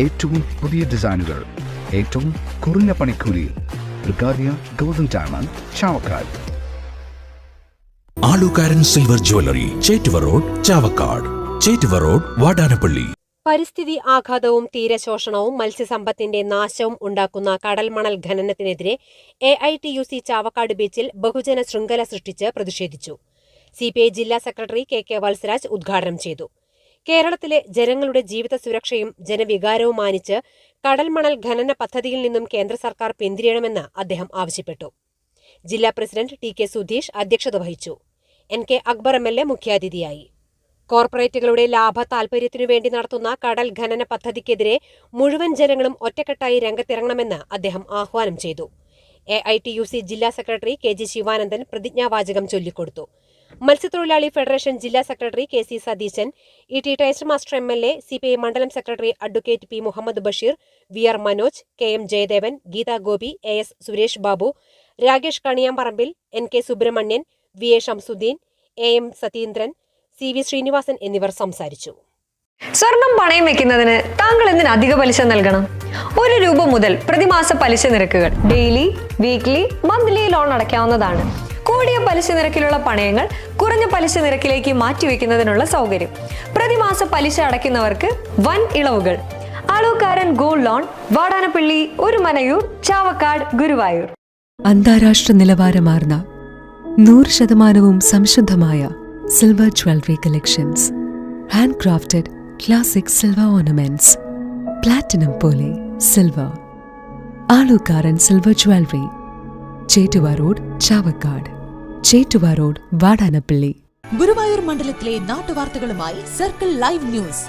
ഏറ്റവും പുതിയ ഡിസൈനുകൾ, ഏറ്റവും കുറഞ്ഞ പണിക്കൂലി. ബ്രിഗാദിയ golden diamond, Chavakkad. Alukaran silver jewellery, Chettuva road, Chavakkad. Chettuva road, Vadanappally. പരിസ്ഥിതി ആഘാതവും തീരശോഷണവും മത്സ്യസമ്പത്തിന്റെ നാശവും ഉണ്ടാക്കുന്ന കടൽമണൽ ഖനനത്തിനെതിരെ AITUC ചാവക്കാട് ബീച്ചിൽ ബഹുജന ശൃംഖല സൃഷ്ടിച്ച് പ്രതിഷേധിച്ചു. CPI ജില്ലാ സെക്രട്ടറി KK വത്സരാജ് ഉദ്ഘാടനം ചെയ്തു. കേരളത്തിലെ ജനങ്ങളുടെ ജീവിത സുരക്ഷയും ജനവികാരവും മാനിച്ച് കടൽമണൽ ഖനന പദ്ധതിയിൽ നിന്നും കേന്ദ്ര സർക്കാർ പിന്തിരിയണമെന്ന് അദ്ദേഹം ആവശ്യപ്പെട്ടു. ജില്ലാ പ്രസിഡന്റ് TK സുധീഷ് അധ്യക്ഷത വഹിച്ചു. NK അക്ബർ MLA മുഖ്യാതിഥിയായി. കോർപ്പറേറ്റുകളുടെ ലാഭ താൽപര്യത്തിനു വേണ്ടി നടത്തുന്ന കടൽ ഖനന പദ്ധതിക്കെതിരെ മുഴുവൻ ജനങ്ങളും ഒറ്റക്കെട്ടായി രംഗത്തിറങ്ങണമെന്ന് അദ്ദേഹം ആഹ്വാനം ചെയ്തു. AITUC ജില്ലാ സെക്രട്ടറി KG ശിവാനന്ദൻ പ്രതിജ്ഞാവാചകം ചൊല്ലിക്കൊടുത്തു. മത്സ്യത്തൊഴിലാളി ഫെഡറേഷൻ ജില്ലാ secretary KC Satheesan, ET Taison master MLA, CPI മണ്ഡലം secretary advocate P Muhammad Basheer, VR Manoj, KM Jayadevan, Geetha Gopi, AS Suresh Babu, Rakesh Kaniyamparambil, NK Subrahmanian, VA Shamsuddin, AM Satheendran, CV Srinivasan എന്നിവർ സംസാരിച്ചു. സ്വർണം പണയം വെക്കുന്നതിന് താങ്കൾ എന്തിന് അധിക പലിശ നൽകണം? ₹1 മുതൽ പ്രതിമാസ പലിശ നിരക്കുകൾ ഡെയിലി, വീക്ക്ലി, മന്ത്ലി ലോൺ അടയ്ക്കാവുന്നതാണ്. കൂടിയ പലിശ നിരക്കിലുള്ള പണയങ്ങൾ കുറഞ്ഞ പലിശ നിരക്കിലേക്ക് മാറ്റിവെക്കുന്നതിനുള്ള സൗകര്യം. പ്രതിമാസ പലിശ അടയ്ക്കുന്നവർക്ക് വൻ ഇളവുകൾ. Alukaran gold loan, Vadanappally, Orumanayur, Chavakkad, Guruvayur. അന്താരാഷ്ട്ര നിലവാരമാർന്ന 100% സംശുദ്ധമായ silver jewellery collections. Handcrafted classic silver ornaments. Platinum പോലെ silver. Alukaran silver jewellery, Chettuva road, Chavakkad. Chettuva road, Vadanappally. Guruvayur മണ്ഡലത്തിലെ നാട്ടുവാർത്തകളുമായി സർക്കിൾ ലൈവ് ന്യൂസ്.